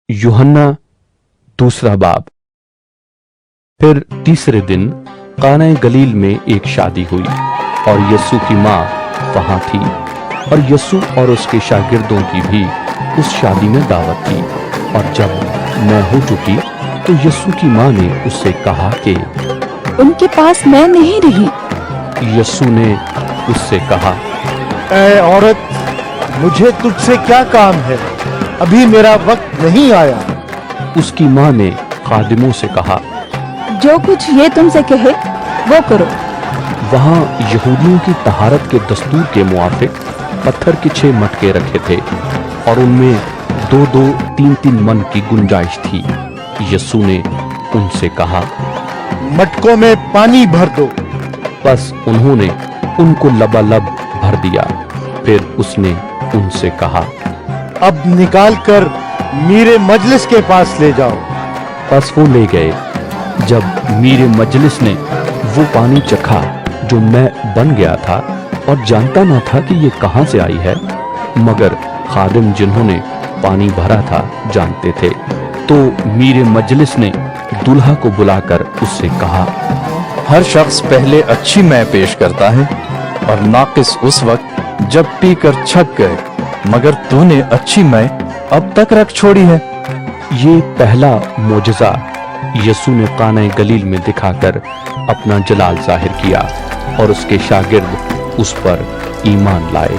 यूहन्ना दूसरा बाब। फिर तीसरे दिन काना गलील में एक शादी हुई और यस्सु की माँ वहां थी, और यस्सु और उसके शागिर्दों की भी उस शादी में दावत थी। और जब मैं हो चुकी तो यस्सु की माँ ने उससे कहा कि उनके पास मैं नहीं रही। यस्सु ने उससे कहा, ऐ औरत, मुझे तुझसे क्या काम है? अभी मेरा वक्त नहीं आया। उसकी माँ ने खादिमों से कहा, जो कुछ ये तुमसे कहे वो करो। वहां यहूदियों की तहारत के दस्तूर के मुआफिक पत्थर के 6 मटके रखे थे और उनमें 2-2, 3-3 मन की गुंजाइश थी। यस्सु ने उनसे कहा, मटकों में पानी भर दो। बस उन्होंने उनको लबालब भर दिया। फिर उसने उनसे कहा, अब निकाल कर मीरे मजलिस के पास ले जाओ। बस वो ले गए। जब मीरे मजलिस ने वो पानी चखा जो मैं बन गया था और जानता ना था कि ये कहां से आई है, मगर खादिम जिन्होंने पानी भरा था जानते थे, तो मीरे मजलिस ने दूल्हा को बुलाकर उससे कहा, हर शख्स पहले अच्छी मै पेश करता है और नाकिस उस वक्त जब पी कर छक गए, मगर तूने अच्छी मै अब तक रख छोड़ी है। ये पहला मोजज़ा यस्सु ने काना गलील में दिखाकर अपना जलाल जाहिर किया और उसके शागिर्द उस पर ईमान लाए।